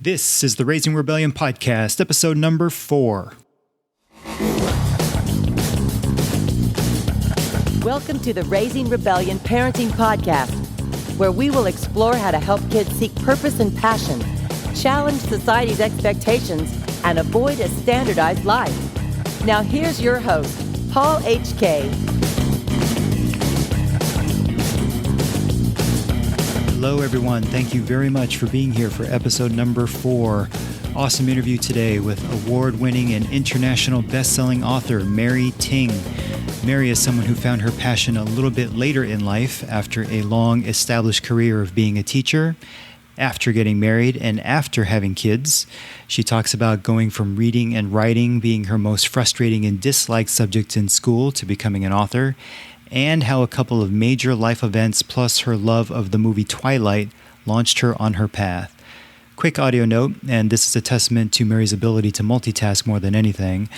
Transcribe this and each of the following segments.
This is the Raising Rebellion podcast, episode number 4. Welcome to the Raising Rebellion Parenting Podcast, where we will explore how to help kids seek purpose and passion, challenge society's expectations, and avoid a standardized life. Now here's your host, Paul H.K. Hello, everyone. Thank you very much for being here for episode number 4. Awesome interview today with award-winning and international best-selling author Mary Ting. Mary is someone who found her passion a little bit later in life after a long established career of being a teacher, after getting married, and after having kids. She talks about going from reading and writing being her most frustrating and disliked subjects in school to becoming an author, and how a couple of major life events plus her love of the movie Twilight launched her on her path. Quick audio note, and this is a testament to Mary's ability to multitask more than anything.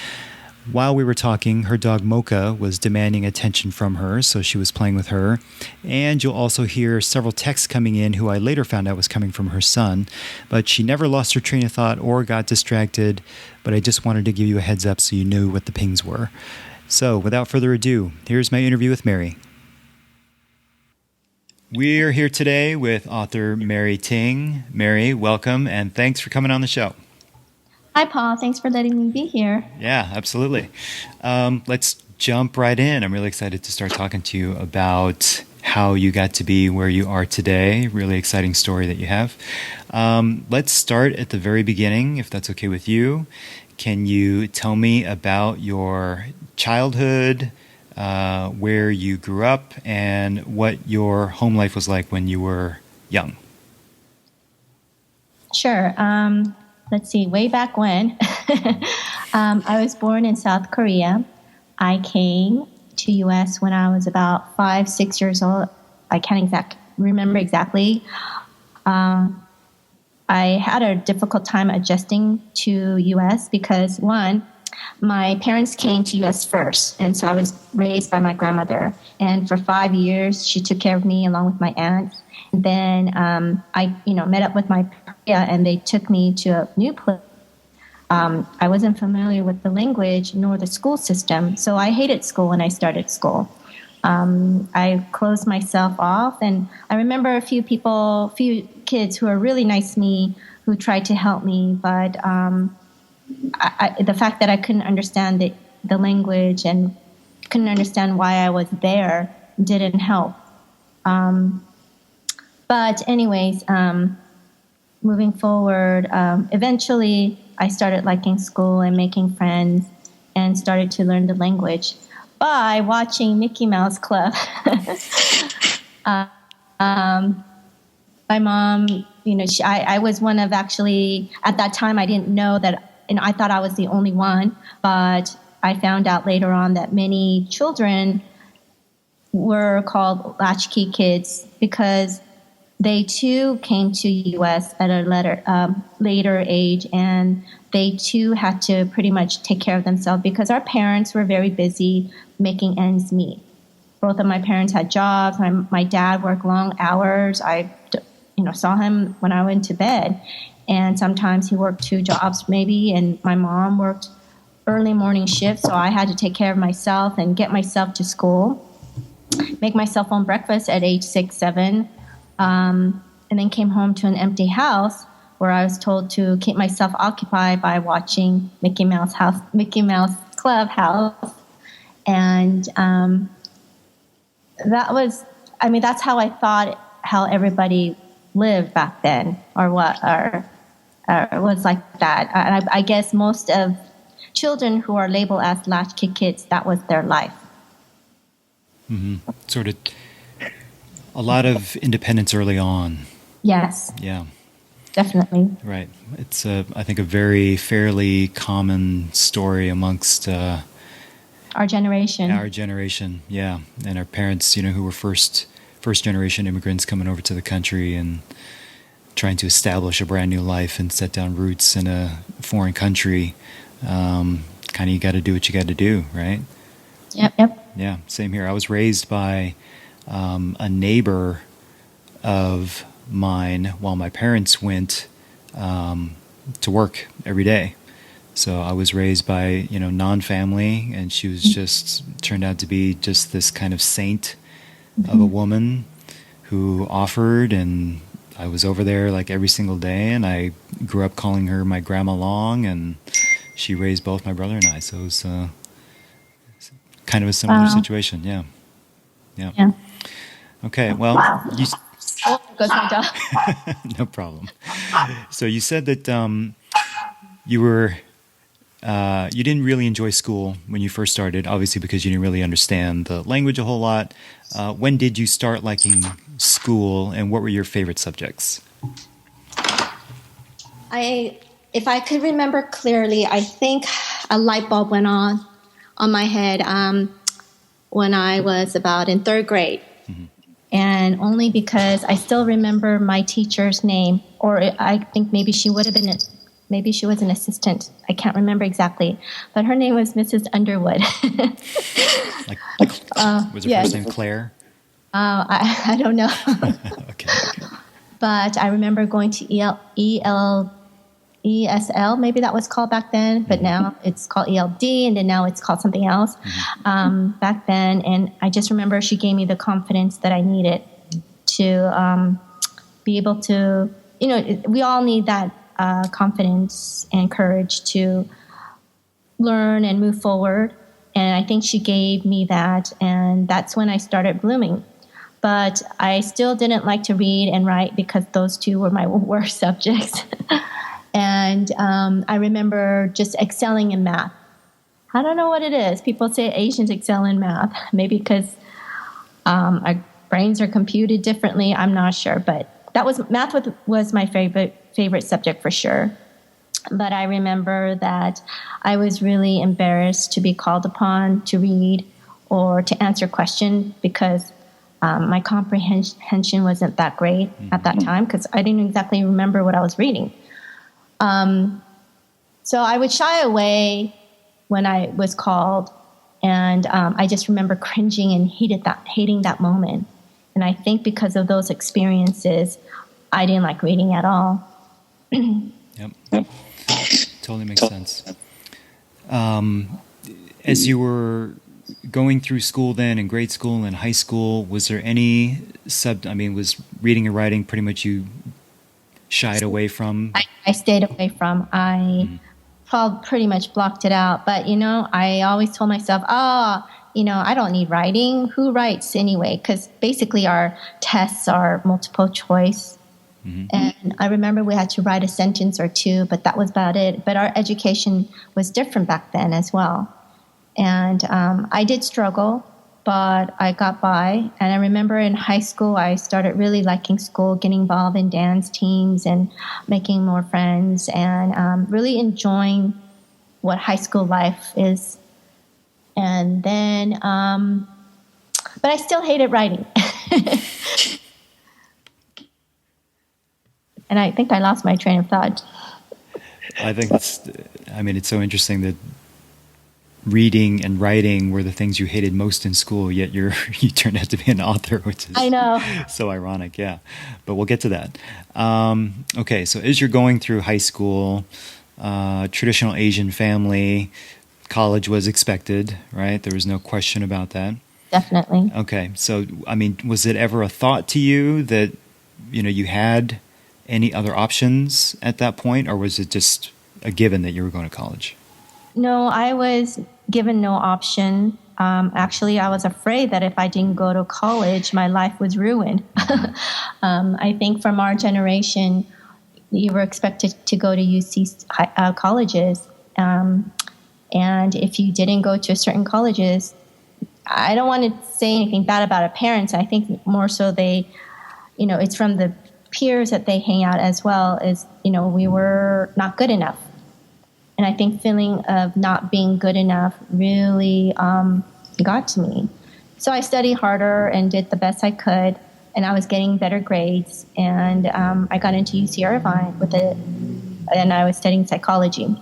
While we were talking, her dog Mocha was demanding attention from her, so she was playing with her. And you'll also hear several texts coming in who I later found out was coming from her son. But she never lost her train of thought or got distracted, but I just wanted to give you a heads up so you knew what the pings were. So, without further ado, here's my interview with Mary. We're here today with author Mary Ting. Mary, welcome, and thanks for coming on the show. Hi, Paul. Thanks for letting me be here. Yeah, absolutely. Let's jump right in. I'm really excited to start talking to you about how you got to be where you are today. Really exciting story that you have. Let's start at the very beginning, if that's okay with you. Can you tell me about your childhood, where you grew up, and what your home life was like when you were young? Sure. Let's see. Way back when, I was born in South Korea. I came to U.S. when I was about 5, 6 years old. I can't remember exactly. I had a difficult time adjusting to U.S. because, one, my parents came to U.S. first, and so I was raised by my grandmother. And for 5 years, she took care of me along with my aunt. And then I, met up with my parents, and they took me to a new place. I wasn't familiar with the language nor the school system, so I hated school when I started school. I closed myself off, and I remember a few kids who were really nice to me who tried to help me, but the fact that I couldn't understand the language and couldn't understand why I was there didn't help. But anyways, moving forward, eventually I started liking school and making friends and started to learn the language by watching Mickey Mouse Club. My mom, I was one of actually, at that time I didn't know that, and I thought I was the only one, but I found out later on that many children were called latch-key kids because they too came to U.S. at a later age, and they too had to pretty much take care of themselves because our parents were very busy making ends meet. Both of my parents had jobs. My dad worked long hours. I saw him when I went to bed, and sometimes he worked 2 jobs maybe, and my mom worked early morning shifts, so I had to take care of myself and get myself to school, make myself own breakfast at age 6, 7, and then came home to an empty house where I was told to keep myself occupied by watching Mickey Mouse Club House. And that's how I thought how everybody lived back then, or was like that. I guess most of children who are labeled as latchkey kids, that was their life. Mm-hmm. Sort of a lot of independence early on. Yes. Yeah. Definitely. Right. It's, I think, a very fairly common story amongst our generation. Our generation, yeah. And our parents, who were first generation immigrants coming over to the country and trying to establish a brand new life and set down roots in a foreign country. Kind of you got to do what you got to do, right? Yep. Yeah, same here. I was raised by a neighbor of mine while my parents went to work every day. So I was raised by, non-family, and she was just turned out to be just this kind of saint of a woman who offered, and I was over there like every single day, and I grew up calling her my Grandma Long, and she raised both my brother and I. So it was kind of a similar situation. Yeah. Okay. Well, goes my dog. no problem. So you said that you didn't really enjoy school when you first started, obviously because you didn't really understand the language a whole lot. When did you start liking school, and what were your favorite subjects? If I could remember clearly, I think a light bulb went on my head when I was about in third grade. And only because I still remember my teacher's name, or I think maybe she would have been, maybe she was an assistant. I can't remember exactly, but her name was Mrs. Underwood. Was her first name Claire? I don't know. Okay. But I remember going to ESL, maybe that was called back then, but now it's called ELD, and then now it's called something else back then. And I just remember she gave me the confidence that I needed to be able to, we all need that confidence and courage to learn and move forward. And I think she gave me that, and that's when I started blooming. But I still didn't like to read and write because those two were my worst subjects. And I remember just excelling in math. I don't know what it is. People say Asians excel in math. Maybe because our brains are computed differently. I'm not sure. But math was my favorite subject for sure. But I remember that I was really embarrassed to be called upon to read or to answer questions because my comprehension wasn't that great at that time because I didn't exactly remember what I was reading. So I would shy away when I was called, and I just remember cringing and hating that moment. And I think because of those experiences, I didn't like reading at all. Yep. Totally makes sense. As you were going through school then, in grade school and high school, was there any was reading and writing pretty much you shied away from? I stayed away from. I pretty much blocked it out. But, I always told myself, I don't need writing. Who writes anyway? Because basically our tests are multiple choice. And I remember we had to write a sentence or two, but that was about it. But our education was different back then as well. And I did struggle, but I got by. And I remember in high school, I started really liking school, getting involved in dance teams and making more friends and really enjoying what high school life is. And then, but I still hated writing. And I think I lost my train of thought. I think it's so interesting that reading and writing were the things you hated most in school, yet you turned out to be an author, which is I know. So ironic, yeah. But we'll get to that. Okay, so as you're going through high school, traditional Asian family, college was expected, right? There was no question about that. Definitely. Okay, so, was it ever a thought to you that, you had any other options at that point, or was it just a given that you were going to college? No, I was given no option. Actually, I was afraid that if I didn't go to college, my life was ruined. I think from our generation, you were expected to go to UC colleges. And if you didn't go to certain colleges, I don't want to say anything bad about our parents. I think more so it's from the peers that they hang out as well as, we were not good enough. And I think feeling of not being good enough really got to me. So I studied harder and did the best I could, and I was getting better grades. And I got into UC Irvine and I was studying psychology,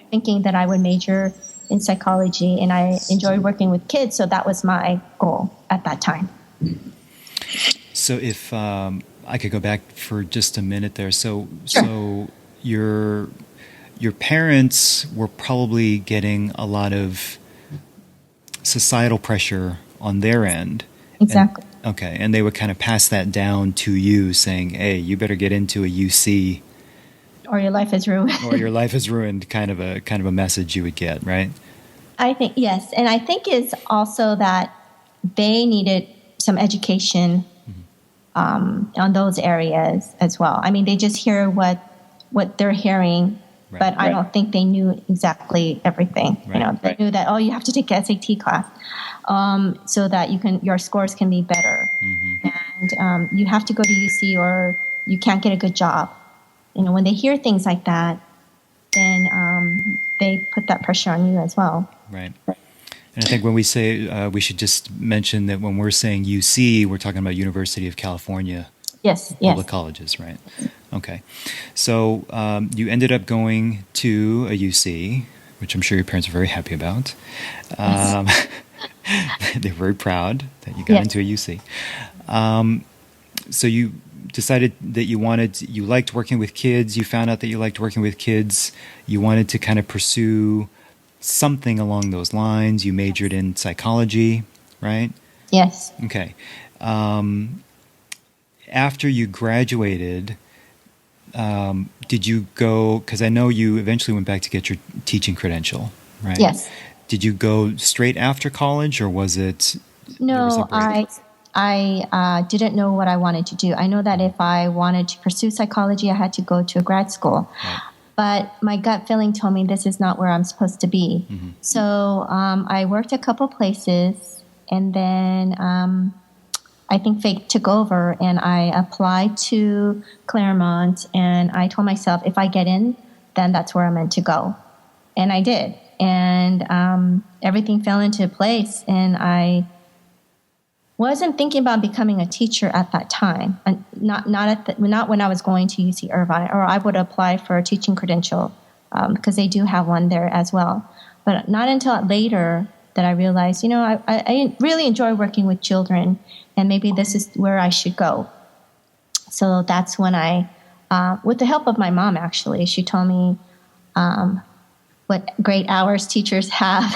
thinking that I would major in psychology. And I enjoyed working with kids, so that was my goal at that time. So if I could go back for just a minute there. So, Sure. so your parents were probably getting a lot of societal pressure on their end. Exactly. Okay, and they would kind of pass that down to you, saying, "Hey, you better get into a UC, Or your life is ruined. or your life is ruined." Kind of a message you would get, right? I think, yes. And I think it's also that they needed some education on those areas as well. I mean, they just hear what they're hearing, Right. but I don't think they knew exactly everything. Right. You know, they knew that, oh, you have to take an SAT class so that your scores can be better. And you have to go to UC or you can't get a good job. You know, when they hear things like that, then they put that pressure on you as well. Right. And I think when we say we should just mention that when we're saying UC, we're talking about University of California Yes, public yes. colleges, right? Okay. So you ended up going to a UC, which I'm sure your parents are very happy about. They're very proud that you got Yes. into a UC. So you decided that you liked working with kids. You found out that you liked working with kids. You wanted to kind of pursue something along those lines. You majored in psychology, right? Yes. Okay. After you graduated, did you go, because I know you eventually went back to get your teaching credential, right? Yes. Did you go straight after college, or was it? there was a No, break? I didn't know what I wanted to do. I know that if I wanted to pursue psychology, I had to go to a grad school. Right. But my gut feeling told me this is not where I'm supposed to be. So I worked a couple places, and then I think fate took over, and I applied to Claremont, and I told myself if I get in, then that's where I'm meant to go. And I did. And everything fell into place, and I wasn't thinking about becoming a teacher at that time. And not when I was going to UC Irvine, or I would apply for a teaching credential because they do have one there as well. But not until later that I realized, I really enjoy working with children, and maybe this is where I should go. So that's when I, with the help of my mom, actually, she told me what great hours teachers have.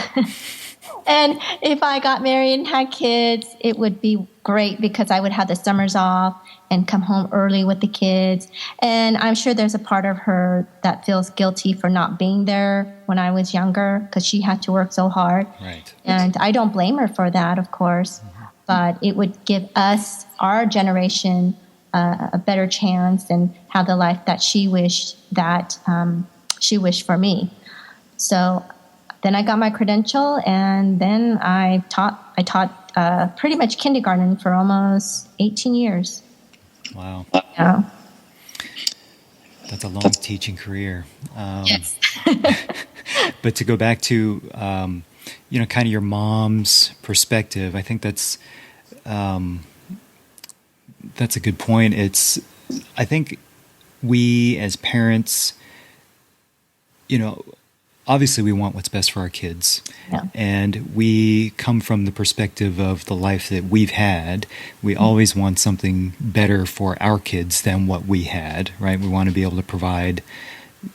And if I got married and had kids, it would be great because I would have the summers off and come home early with the kids. And I'm sure there's a part of her that feels guilty for not being there when I was younger because she had to work so hard. Right. And I don't blame her for that, of course. But it would give us, our generation, a better chance and have the life that she wished for me. So then I got my credential, and then I taught pretty much kindergarten for almost 18 years. Wow. Yeah. That's a long teaching career. Yes. But to go back to, kind of your mom's perspective, I think that's a good point. I think we as parents, obviously we want what's best for our kids. Yeah. And we come from the perspective of the life that we've had. We always want something better for our kids than what we had, right? We want to be able to provide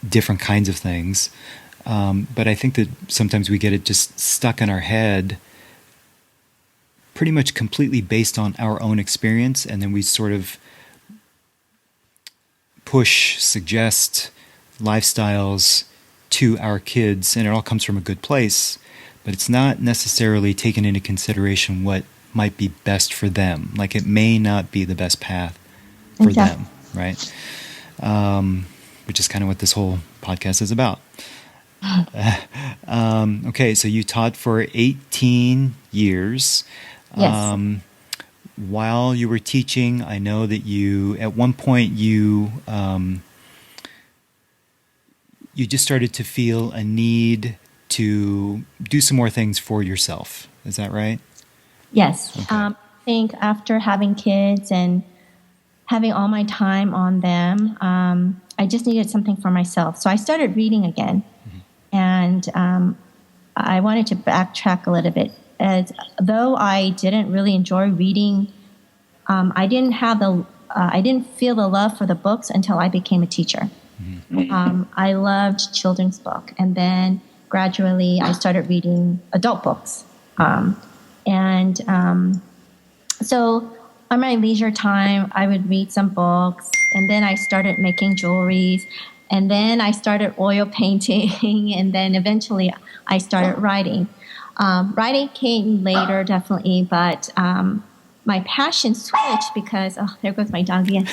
different kinds of things. But I think that sometimes we get it just stuck in our head pretty much completely based on our own experience, and then we sort of suggest lifestyles to our kids, and it all comes from a good place, but it's not necessarily taken into consideration what might be best for them. Like it may not be the best path for Exactly. them, right? Which is kind of what this whole podcast is about. Okay, so you taught for 18 years. Yes. While you were teaching, I know that at one point you just started to feel a need to do some more things for yourself. Is that right? Yes. Okay. I think after having kids and having all my time on them, I just needed something for myself. So I started reading again. And I wanted to backtrack a little bit. Though I didn't really enjoy reading, I didn't have I didn't feel the love for the books until I became a teacher. I loved children's book, and then gradually I started reading adult books. So on my leisure time, I would read some books, and then I started making jewelries, and then I started oil painting, and then eventually I started writing. Writing came later, definitely, but my passion switched because, there goes my dog again.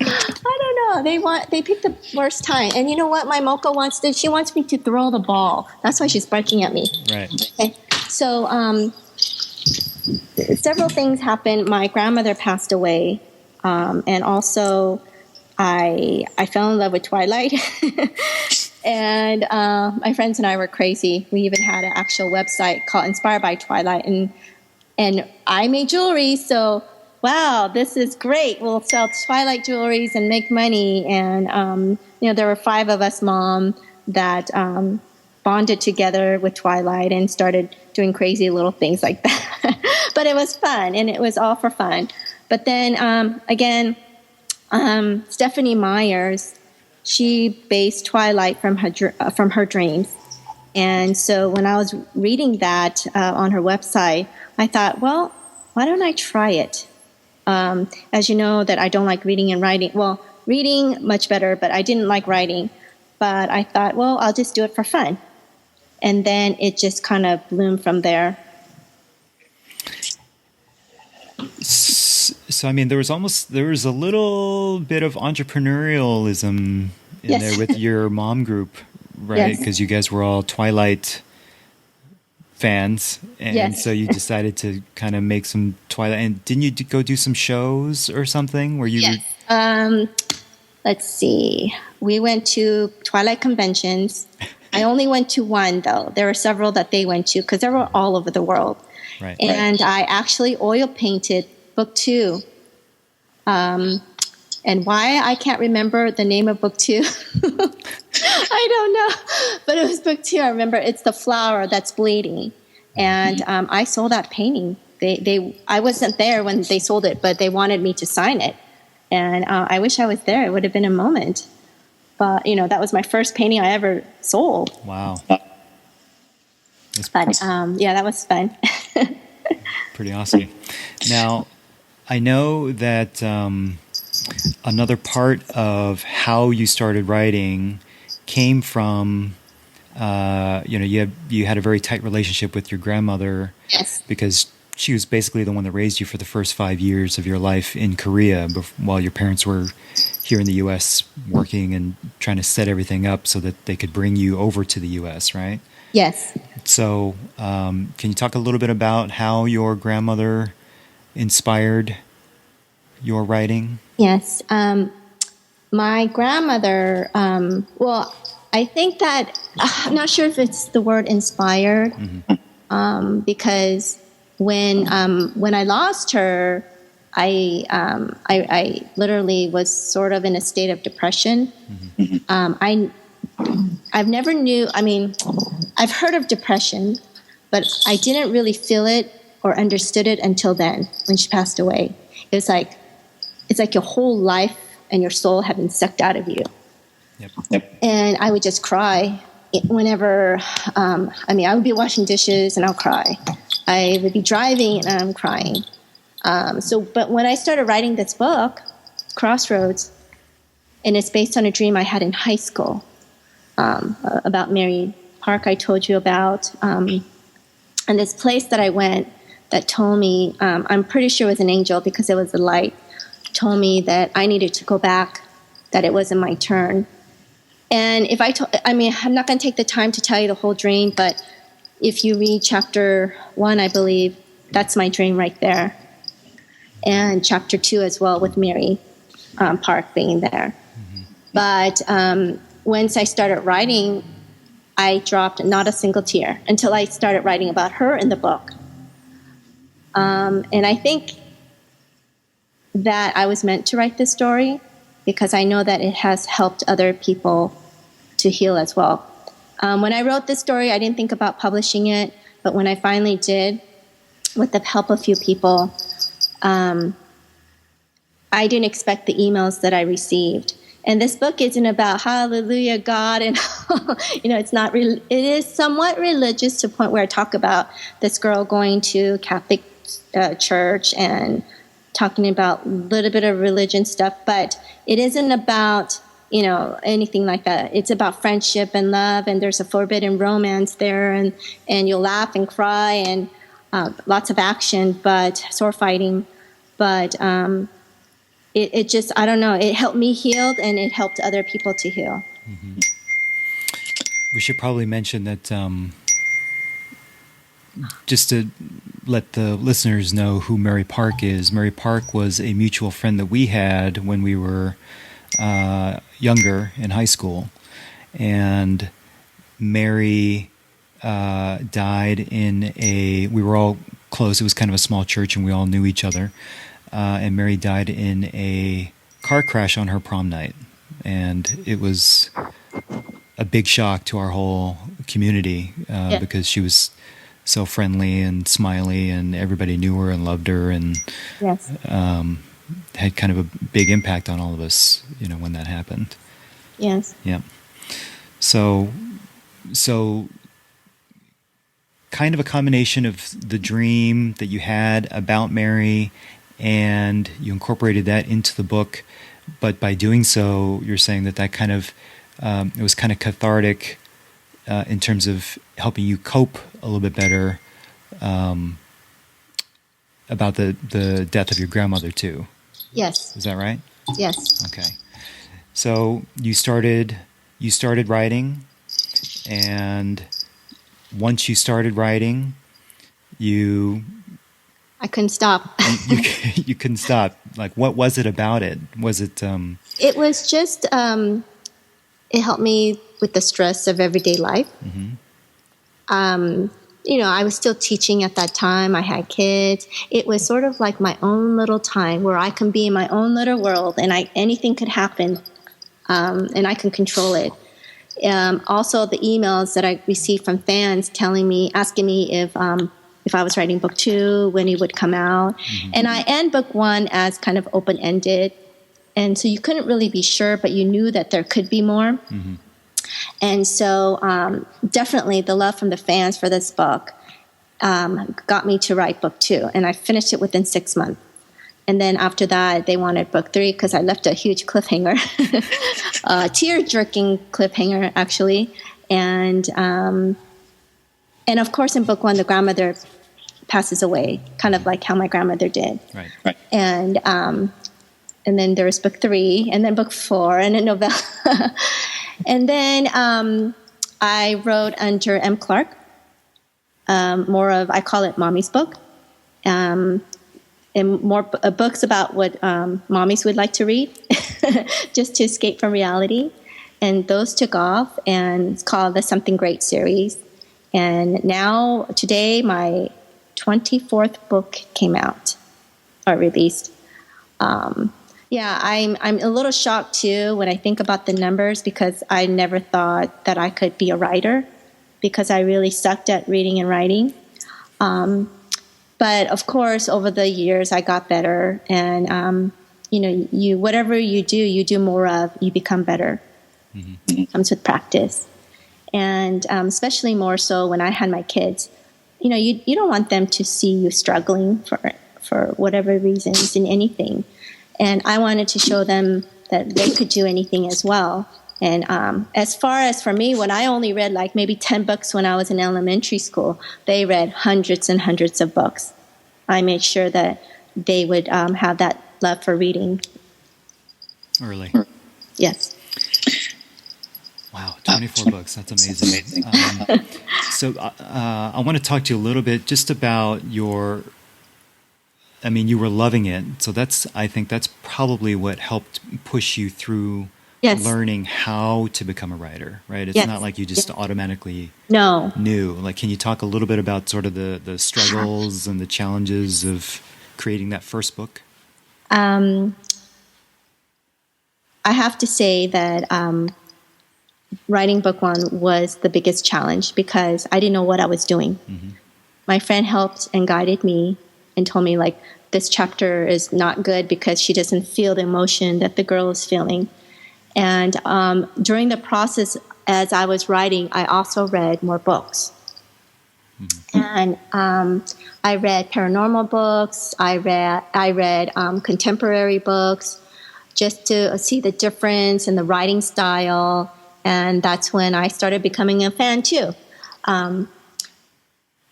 I don't know. They picked the worst time. And you know what? My Mocha she wants me to throw the ball. That's why she's barking at me. Right. Okay. So, several things happened. My grandmother passed away. And also I fell in love with Twilight. And my friends and I were crazy. We even had an actual website called Inspired by Twilight. And I made jewelry, so wow, this is great. We'll sell Twilight jewelries and make money. And, there were 5 of us, Mom, that bonded together with Twilight and started doing crazy little things like that. But it was fun, and it was all for fun. But then, Stephanie Myers, she based Twilight from her dreams. And so when I was reading that on her website, I thought, well, why don't I try it? As you know, that I don't like reading and writing. Well, reading much better, but I didn't like writing. But I thought, well, I'll just do it for fun. And then it just kind of bloomed from there. So, I mean, there was a little bit of entrepreneurialism in there with your mom group, right? Because you guys were all Twilight fans, and so you decided to kind of make some Twilight. And didn't you go do some shows or something where you? Yes. Let's see. We went to Twilight conventions. I only went to one, though. There were several that they went to because they were all over the world. Right. And I actually oil painted book 2. And why I can't remember the name of book 2. I don't know. But it was book 2. I remember it's the flower that's bleeding. And I sold that painting. I wasn't there when they sold it, but they wanted me to sign it. And I wish I was there. It would have been a moment. But, that was my first painting I ever sold. Wow. But, that was fun. Pretty awesome. Now, I know that another part of how you started writing came from, you had a very tight relationship with your grandmother. Yes. Because she was basically the one that raised you for the first 5 years of your life in Korea while your parents were here in the U.S. working and trying to set everything up so that they could bring you over to the U.S., right? Yes. So can you talk a little bit about how your grandmother inspired your writing? Yes. My grandmother, I think that, I'm not sure if it's the word inspired, because when I lost her, I literally was sort of in a state of depression. I've never I've heard of depression, but I didn't really feel it or understood it until then when she passed away. It's like your whole life and your soul have been sucked out of you. Yep. And I would just cry whenever, I would be washing dishes and I'll cry. I would be driving and I'm crying. But when I started writing this book, Crossroads, and it's based on a dream I had in high school, about Mary Park I told you about, and this place that I went that told me, I'm pretty sure it was an angel because it was a light, told me that I needed to go back, that it wasn't my turn. And I'm not going to take the time to tell you the whole dream, but if you read chapter 1, I believe, that's my dream right there. And chapter 2 as well with Mary Park being there. But once I started writing, I dropped not a single tear until I started writing about her in the book. And I think that I was meant to write this story because I know that it has helped other people to heal as well. When I wrote this story, I didn't think about publishing it, but when I finally did, with the help of a few people, I didn't expect the emails that I received. And this book isn't about hallelujah, God, and it's not. It is somewhat religious to the point where I talk about this girl going to Catholic church and talking about a little bit of religion stuff, but it isn't about anything like that. It's about friendship and love, and there's a forbidden romance there, and you'll laugh and cry and lots of action, but sword fighting, but. It just, I don't know, it helped me heal and it helped other people to heal. Mm-hmm. We should probably mention that just to let the listeners know who Mary Park is. Mary Park was a mutual friend that we had when we were younger in high school. And Mary died in we were all close. It was kind of a small church and we all knew each other. And Mary died in a car crash on her prom night. And it was a big shock to our whole community because she was so friendly and smiley and everybody knew her and loved her and had kind of a big impact on all of us, when that happened. Yes. Yeah. So kind of a combination of the dream that you had about Mary and you incorporated that into the book, but by doing so, you're saying that kind of it was kind of cathartic in terms of helping you cope a little bit better about the death of your grandmother too. Yes. Is that right? Yes. Okay. So you started writing, and once you started writing, I couldn't stop. you couldn't stop. Like, what was it about it? Was it? It was just. It helped me with the stress of everyday life. Mm-hmm. I was still teaching at that time. I had kids. It was sort of like my own little time where I can be in my own little world, and anything could happen, and I can control it. Also, the emails that I received from fans asking me if I was writing book 2, when it would come out. Mm-hmm. And I end book 1 as kind of open-ended. And so you couldn't really be sure, but you knew that there could be more. Mm-hmm. And so definitely the love from the fans for this book got me to write book 2. And I finished it within 6 months. And then after that, they wanted book 3 because I left a huge cliffhanger, tear-jerking cliffhanger, actually. And of course, in book 1, the grandmother passes away, kind of like how my grandmother did. Right. And then there's book 3, and then book 4, and a novella. And then I wrote under M. Clark, I call it Mommy's book, and more books about what mommies would like to read, just to escape from reality. And those took off, and it's called the Something Great series. And now, today, my 24th book came out or released. I'm a little shocked too when I think about the numbers, because I never thought that I could be a writer, because I really sucked at reading and writing. But of course, over the years, I got better, and you whatever you do more of, you become better. Mm-hmm. It comes with practice. And especially more so when I had my kids, you don't want them to see you struggling for whatever reasons in anything. And I wanted to show them that they could do anything as well. And as far as for me, when I only read like maybe 10 books when I was in elementary school, they read hundreds and hundreds of books. I made sure that they would have that love for reading. Early. Yes. Wow, 24 books. That's amazing. So I want to talk to you a little bit just about you were loving it. So I think that's probably what helped push you through learning how to become a writer, right? It's not like you just automatically knew. Like, can you talk a little bit about sort of the struggles and the challenges of creating that first book? I have to say that writing book 1 was the biggest challenge, because I didn't know what I was doing. Mm-hmm. My friend helped and guided me and told me, like, this chapter is not good because she doesn't feel the emotion that the girl is feeling. And during the process, as I was writing, I also read more books. And I read paranormal books. I read contemporary books, just to see the difference in the writing style. And that's when I started becoming a fan too. And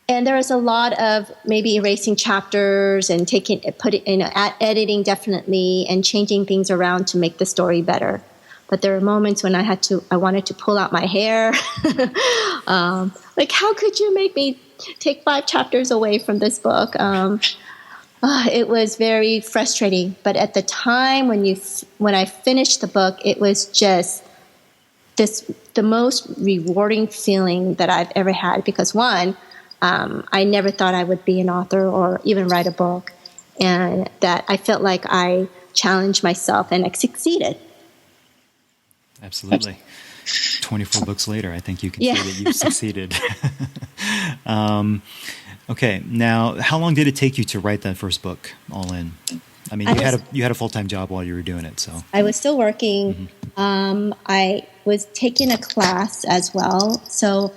there was a lot of maybe erasing chapters and editing definitely, and changing things around to make the story better. But there were moments when I wanted to pull out my hair. Like, how could you make me take 5 chapters away from this book? It was very frustrating. But at the time when I finished the book, it was just the most rewarding feeling that I've ever had. Because one, I never thought I would be an author or even write a book, and that I felt like I challenged myself and I succeeded. Absolutely. 24 books later, I think you can say that you've succeeded. Okay, now how long did it take you to write that first book, all in? I mean, you had a full-time job while you were doing it, so. I was still working. I was taking a class as well, so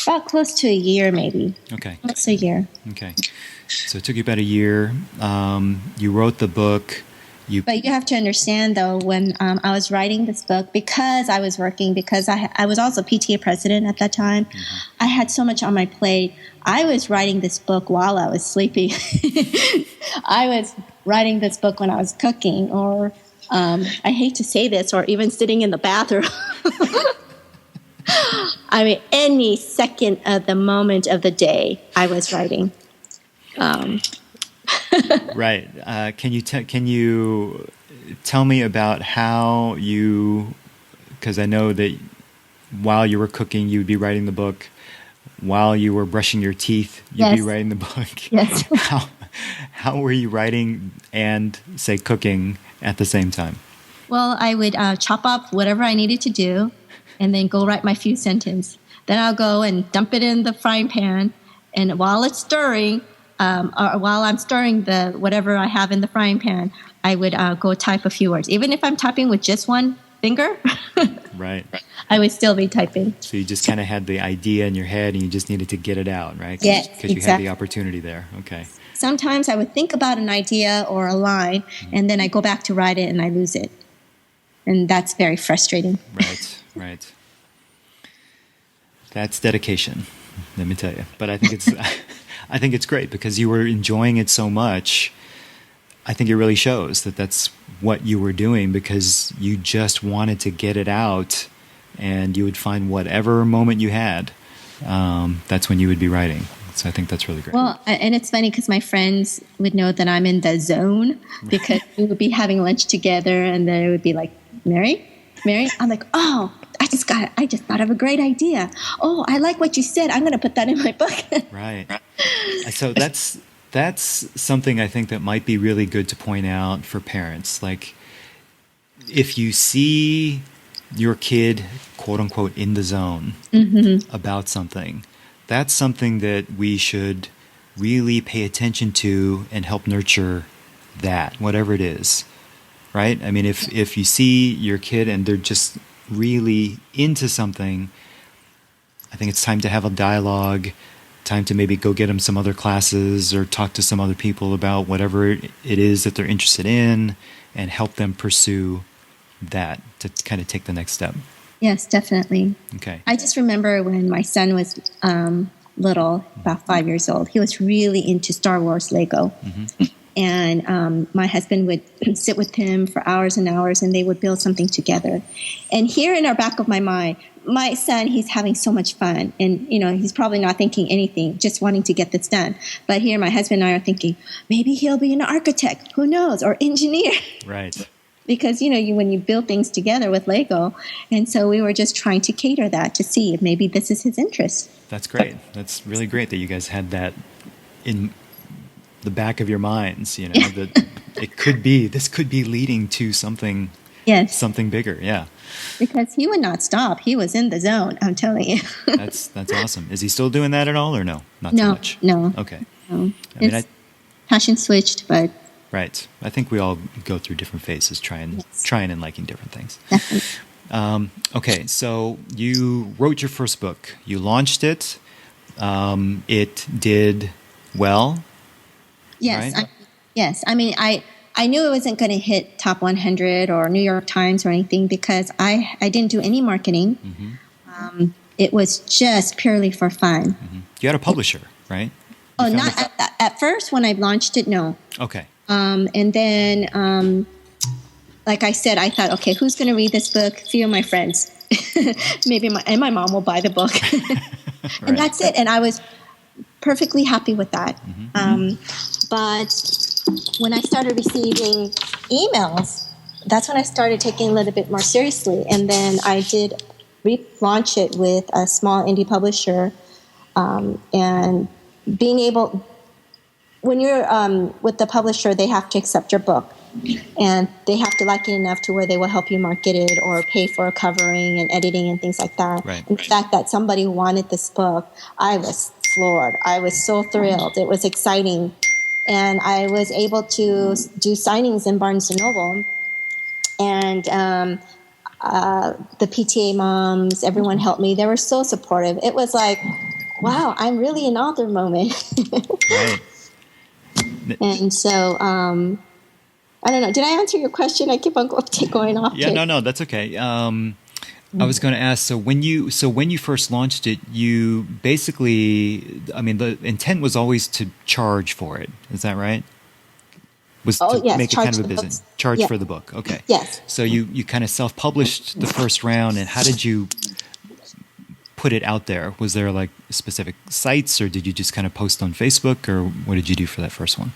about close to a year, maybe. Okay. Almost a year. Okay. So it took you about a year. You wrote the book. But you have to understand, though, when I was writing this book, because I was working, because I was also PTA president at that time, I had so much on my plate. I was writing this book while I was sleeping. I was writing this book when I was cooking, or I hate to say this, or even sitting in the bathroom. I mean, any second of the moment of the day, I was writing. Right. Can you tell me about how you? Because I know that while you were cooking, you would be writing the book. While you were brushing your teeth, you'd be writing the book. Yes. How were you writing and, say, cooking at the same time? Well, I would chop up whatever I needed to do, and then go write my few sentences. Then I'll go and dump it in the frying pan, and while it's stirring. Or while I'm stirring the whatever I have in the frying pan, I would go type a few words. Even if I'm typing with just one finger, right, I would still be typing. So you just kind of had the idea in your head, and you just needed to get it out, right? Yes, because you had the opportunity there. Okay. Sometimes I would think about an idea or a line, and then I go back to write it, and I lose it, and that's very frustrating. Right. That's dedication, let me tell you. But I think it's. I think it's great because you were enjoying it so much. I think it really shows that that's what you were doing, because you just wanted to get it out, and you would find whatever moment you had. That's when you would be writing. So I think that's really great. Well, and it's funny because my friends would know that I'm in the zone, because we would be having lunch together, and they would be like, Mary? I'm like, oh, I just thought of a great idea. Oh, I like what you said. I'm going to put that in my book. Right. So that's something I think that might be really good to point out for parents. Like, if you see your kid, quote unquote, in the zone about something, that's something that we should really pay attention to and help nurture that, whatever it is. Right? I mean, if you see your kid and they're just really into something, I think it's time to have a dialogue, time to maybe go get them some other classes or talk to some other people about whatever it is that they're interested in, and help them pursue that to kind of take the next step. Yes, definitely. Okay. I just remember when my son was little, about 5 years old, he was really into Star Wars Lego. And my husband would sit with him for hours and hours, and they would build something together. And here in our back of my mind, my son, he's having so much fun. And, he's probably not thinking anything, just wanting to get this done. But here my husband and I are thinking, maybe he'll be an architect, who knows, or engineer. Right. Because, when you build things together with Lego. And so we were just trying to cater that to see if maybe this is his interest. That's great. That's really great that you guys had that in the back of your minds, that this could be leading to something, something bigger. Yeah. Because he would not stop. He was in the zone, I'm telling you. That's awesome. Is he still doing that at all, or no? Not so much. No. Okay. No. I mean, passion switched, but Right. I think we all go through different phases, trying and liking different things. definitely. Okay, so you wrote your first book. You launched it. It did well. Yes. Right? Yes. I mean, I knew it wasn't going to hit top 100 or New York Times or anything because I didn't do any marketing. Mm-hmm. It was just purely for fun. Mm-hmm. You had a publisher, right? Oh, not at first when I launched it, no. Okay. And then, like I said, I thought, okay, who's going to read this book? A few of my friends. Maybe my mom will buy the book. Right. And that's it. And I was perfectly happy with that. Mm-hmm. But when I started receiving emails, that's when I started taking it a little bit more seriously. And then I did relaunch it with a small indie publisher. And being able, when you're with the publisher, they have to accept your book. And they have to like it enough to where they will help you market it or pay for covering and editing and things like that. Right. And the fact that somebody wanted this book, I was floored. I was so thrilled. It was exciting. And I was able to do signings in Barnes & Noble. And the PTA moms, everyone helped me. They were so supportive. It was like, wow, I'm really an author moment. Right. And so, I don't know. Did I answer your question? I keep on going off. Yeah, no, that's okay. I was going to ask. So when you first launched it, you basically, I mean, the intent was always to charge for it. Is that right? Was to yes, make it kind of a charge business. Charge for the book. Okay. Yes. So you kind of self-published the first round, and how did you put it out there? Was there like specific sites, or did you just kind of post on Facebook, or what did you do for that first one?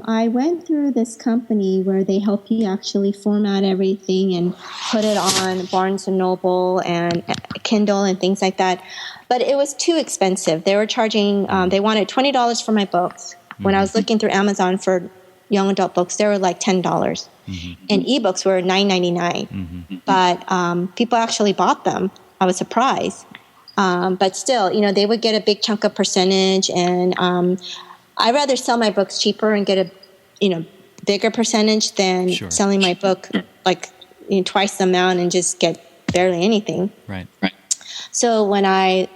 I went through this company where they help you actually format everything and put it on Barnes & Noble and Kindle and things like that. But it was too expensive. They were charging, they wanted $20 for my books. When I was looking through Amazon for young adult books, they were like $10. Mm-hmm. And ebooks were $9.99. Mm-hmm. But people actually bought them. I was surprised. But still, they would get a big chunk of percentage, and I'd rather sell my books cheaper and get a bigger percentage than selling my book like twice the amount and just get barely anything. Right. So when I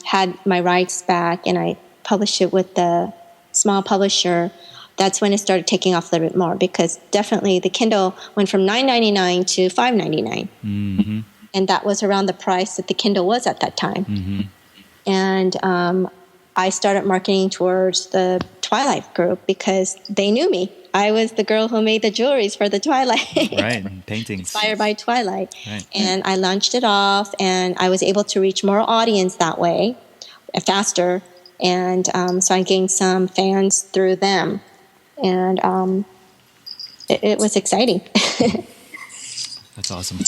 had my rights back and I published it with the small publisher, that's when it started taking off a little bit more, because definitely the Kindle went from $9.99 to $5.99. Mm-hmm. And that was around the price that the Kindle was at that time. Mm-hmm. And I started marketing towards the Twilight group because they knew me. I was the girl who made the jewelries for the Twilight. Right, paintings. Inspired by Twilight. Right. And I launched it off, and I was able to reach more audience that way, faster. And so I gained some fans through them. And it was exciting. That's awesome.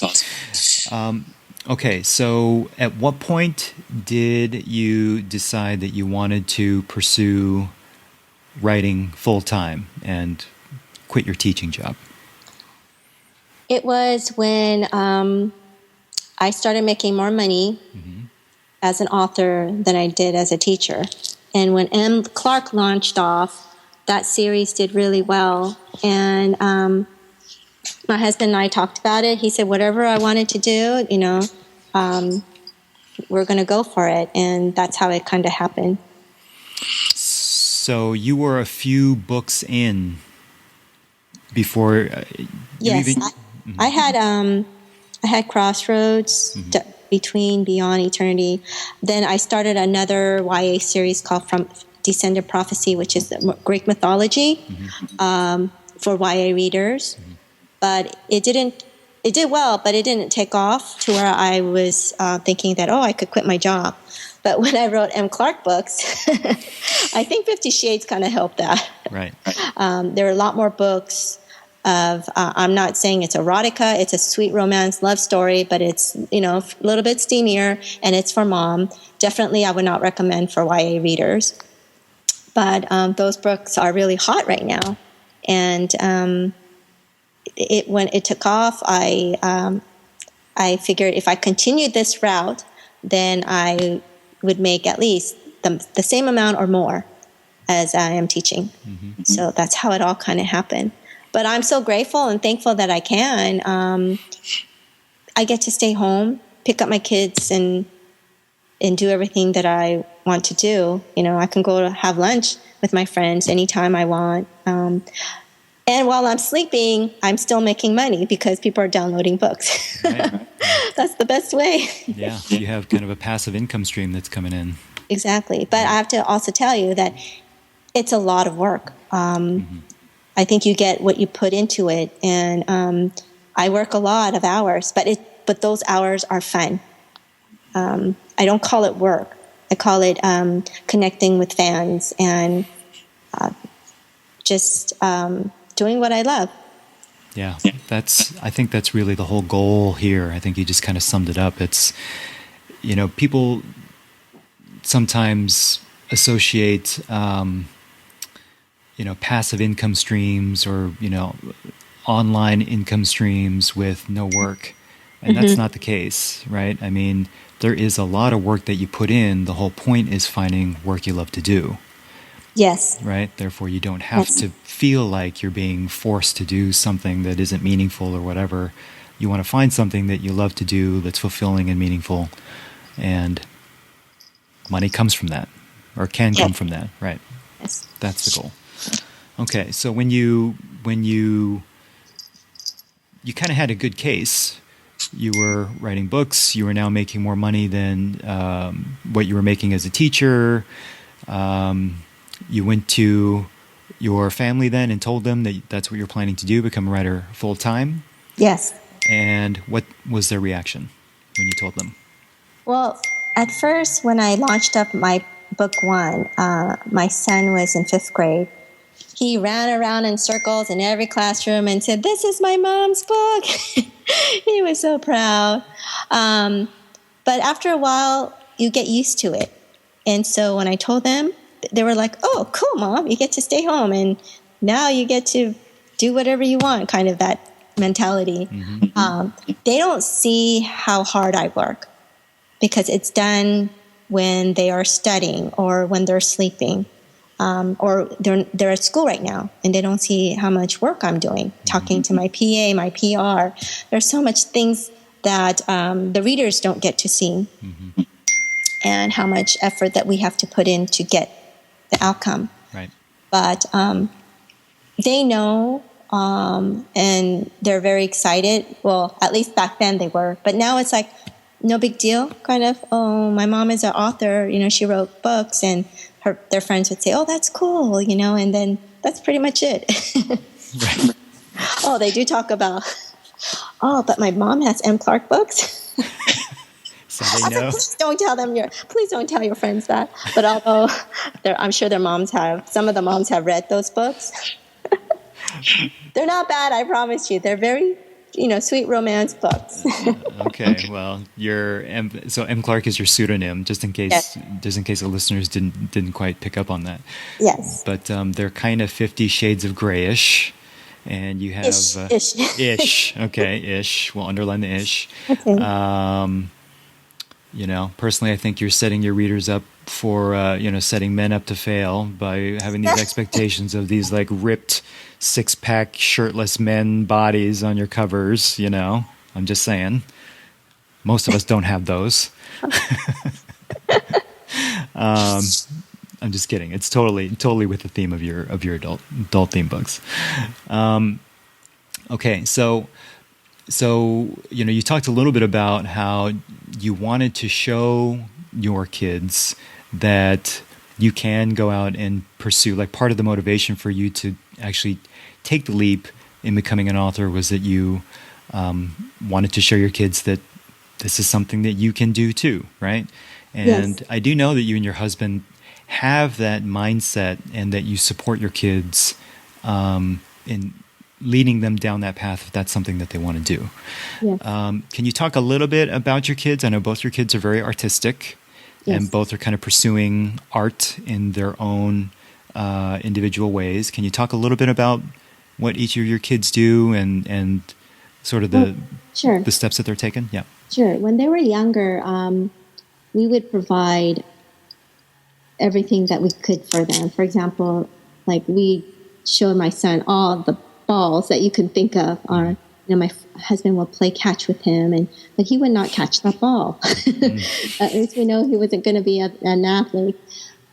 Okay, so at what point did you decide that you wanted to pursue writing full-time and quit your teaching job? It was when I started making more money as an author than I did as a teacher. And when M. Clark launched off, that series did really well. And my husband and I talked about it. He said, whatever I wanted to do, we're going to go for it. And that's how it kind of happened. So you were a few books in before yes, I had Crossroads, Between, Beyond, Eternity. Then I started another YA series called From Descendant Prophecy, which is Greek mythology for YA readers. But it did well, but it didn't take off to where I was thinking that, I could quit my job. But when I wrote M. Clark books, I think 50 Shades kind of helped that. Right. There are a lot more books of, I'm not saying it's erotica, it's a sweet romance love story, but it's, a little bit steamier, and it's for mom. Definitely I would not recommend for YA readers. But those books are really hot right now. And when it took off, I figured if I continued this route, then I would make at least the same amount or more. as I am teaching. Mm-hmm. So that's how it all kind of happened. But I'm so grateful and thankful that I can. I get to stay home, pick up my kids, and do everything that I want to do. I can go to have lunch with my friends anytime I want. And while I'm sleeping, I'm still making money because people are downloading books. Right. That's the best way. Yeah, you have kind of a passive income stream that's coming in. Exactly. But I have to also tell you that it's a lot of work. I think you get what you put into it. And I work a lot of hours, but those hours are fun. I don't call it work. I call it connecting with fans and just doing what I love. Yeah, I think that's really the whole goal here. I think you just kind of summed it up. It's, people sometimes associate, passive income streams or, online income streams with no work. And that's not the case, right? I mean, there is a lot of work that you put in. The whole point is finding work you love to do. Yes. Right? Therefore, you don't have to feel like you're being forced to do something that isn't meaningful or whatever. You want to find something that you love to do that's fulfilling and meaningful. And money comes from that, or can come from that, right? Yes. That's the goal. Okay, so when you kind of had a good case. You were writing books. You were now making more money than what you were making as a teacher. You went to your family then and told them that that's what you're planning to do, become a writer full time. Yes. And what was their reaction when you told them? Well, at first, when I launched up my book one, my son was in 5th grade. He ran around in circles in every classroom and said, "This is my mom's book." He was so proud. But after a while, you get used to it. And so when I told them, they were like, "Oh, cool, Mom. You get to stay home. And now you get to do whatever you want," kind of that mentality. They don't see how hard I work because it's done when they are studying or when they're sleeping. Or they're at school right now, and they don't see how much work I'm doing, talking to my PA, my PR. There's so much things that the readers don't get to see, and how much effort that we have to put in to get the outcome. Right. But they know, and they're very excited. Well, at least back then they were. But now it's like, no big deal, kind of. Oh, my mom is an author. She wrote books, and their friends would say, "Oh, that's cool," and then that's pretty much it. Right. Oh, they do talk about, "Oh, but my mom has M. Clark books." So they know. Please don't tell your friends that. But although I'm sure their moms have, some of the moms have read those books. They're not bad, I promise you. They're very, sweet romance books. Okay, well, so M. Clark is your pseudonym, just in case the listeners didn't quite pick up on that. Yes. But they're kind of 50 Shades of Grayish, and you have ish. Okay, ish. We'll underline the ish. Okay. Personally, I think you're setting your readers up for setting men up to fail by having these expectations of these like ripped 6-pack shirtless men bodies on your covers. I'm just saying, most of us don't have those. I'm just kidding. It's totally with the theme of your adult theme books. Okay, so you talked a little bit about how you wanted to show your kids that you can go out and pursue, like part of the motivation for you to actually take the leap in becoming an author was that you wanted to show your kids that this is something that you can do too, right? And yes. I do know that you and your husband have that mindset and that you support your kids in leading them down that path if that's something that they want to do. Yes. Can you talk a little bit about your kids? I know both your kids are very artistic, yes. and both are kind of pursuing art in their own individual ways. Can you talk a little bit about what each of your kids do and sort of the steps that they're taking? Yeah. Sure. When they were younger, we would provide everything that we could for them. For example, like we showed my son all the balls that you can think of. Or, my husband will play catch with him, but he would not catch that ball. At least we know he wasn't going to be an athlete.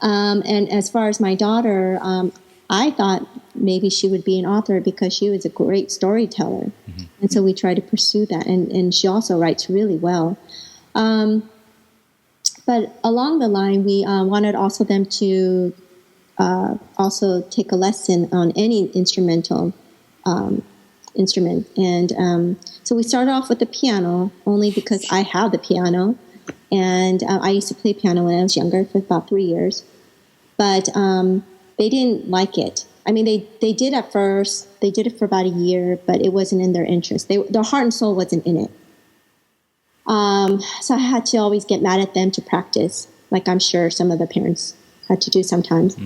And as far as my daughter, I thought maybe she would be an author because she was a great storyteller. And so we tried to pursue that. And she also writes really well. But along the line, we wanted also them to also take a lesson on any instrument. And so we started off with the piano, only because I have the piano. And I used to play piano when I was younger for about 3 years. But they didn't like it. I mean, they did at first. They did it for about a year, but it wasn't in their interest. Their heart and soul wasn't in it. So I had to always get mad at them to practice, like I'm sure some of the parents had to do sometimes.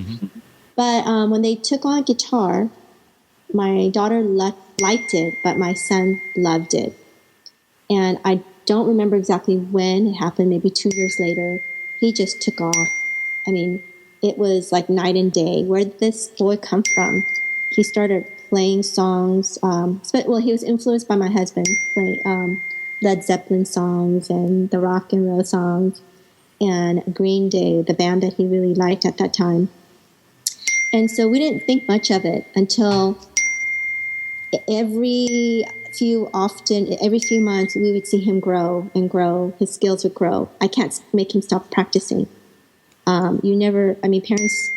But when they took on guitar, my daughter liked it, but my son loved it. And I don't remember exactly when it happened, maybe 2 years later. He just took off. I mean, it was like night and day. Where did this boy come from? He started playing songs. Well, he was influenced by my husband, playing Led Zeppelin songs and the rock and roll songs, and Green Day, the band that he really liked at that time. And so we didn't think much of it until every few months we would see him grow and grow. His skills would grow. I can't make him stop practicing. Parents,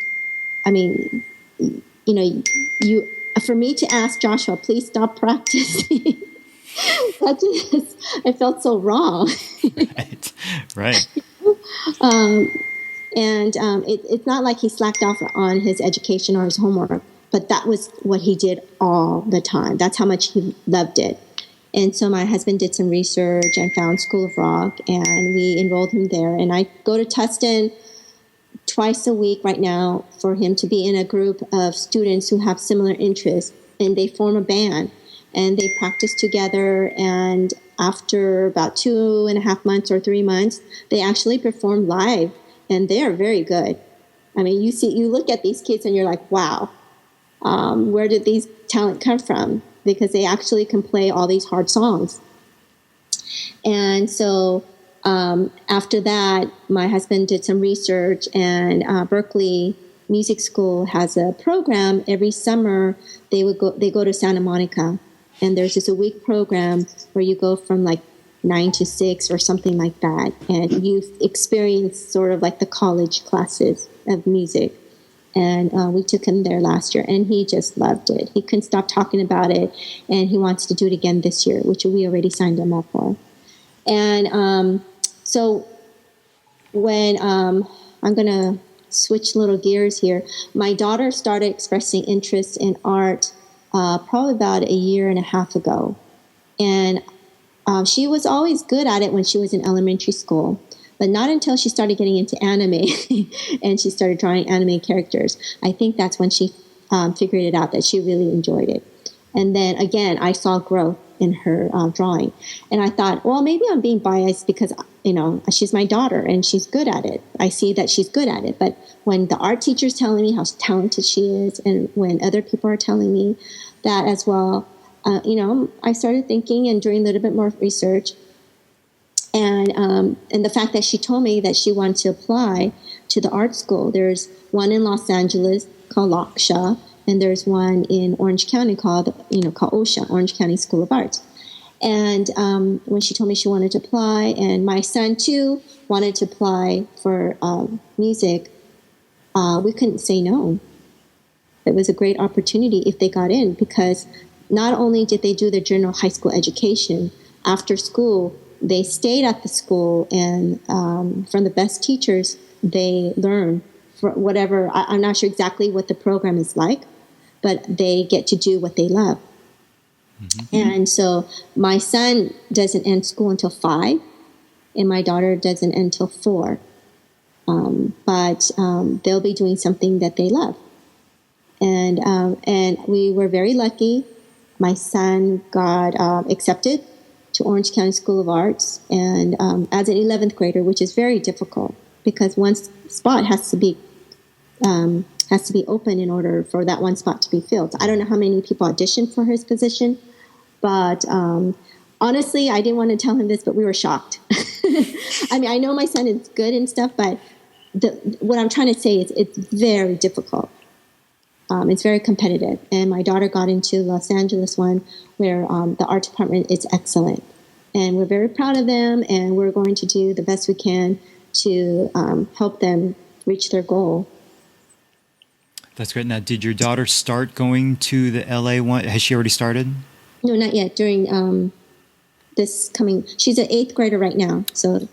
for me to ask Joshua, please stop practicing. I felt so wrong. Right. It's not like he slacked off on his education or his homework, but that was what he did all the time. That's how much he loved it. And so my husband did some research and found School of Rock, and we enrolled him there. And I go to Tustin twice a week right now for him to be in a group of students who have similar interests, and they form a band. And they practice together, and after about 2.5 months or 3 months, they actually perform live, and they are very good. I mean, you look at these kids and you're like, wow, where did these talent come from? Because they actually can play all these hard songs. And so after that, my husband did some research, and Berkeley Music School has a program every summer. They go to Santa Monica. And there's just a week program where you go from like 9 to 6 or something like that. And you experience sort of like the college classes of music. And we took him there last year, and he just loved it. He couldn't stop talking about it. And he wants to do it again this year, which we already signed him up for. And so when I'm going to switch little gears here, my daughter started expressing interest in art probably about 1.5 years ago. And she was always good at it when she was in elementary school, but not until she started getting into anime and she started drawing anime characters. I think that's when she figured it out that she really enjoyed it. And then again, I saw growth in her drawing. And I thought, well, maybe I'm being biased because, she's my daughter and she's good at it. I see that she's good at it. But when the art teacher's telling me how talented she is, and when other people are telling me that as well, I started thinking and doing a little bit more research. And the fact that she told me that she wanted to apply to the art school. There's one in Los Angeles called Laksha, and there's one in Orange County called OSHA, Orange County School of Arts. And when she told me she wanted to apply, and my son too wanted to apply for music, we couldn't say no. It was a great opportunity if they got in, because not only did they do their general high school education, after school, they stayed at the school, and from the best teachers, they learn for whatever. I'm not sure exactly what the program is like, but they get to do what they love. Mm-hmm. And so my son doesn't end school until 5, and my daughter doesn't end until 4. But they'll be doing something that they love. And we were very lucky. My son got accepted to Orange County School of Arts, and as an 11th grader, which is very difficult because one spot has to be has to be open in order for that one spot to be filled. I don't know how many people auditioned for his position, but honestly, I didn't want to tell him this, but we were shocked. I mean, I know my son is good and stuff, but what I'm trying to say is it's very difficult. It's very competitive. And my daughter got into Los Angeles one where the art department is excellent. And we're very proud of them, and we're going to do the best we can to help them reach their goal. That's great. Now, did your daughter start going to the LA one? Has she already started? No, not yet. During she's an 8th grader right now. So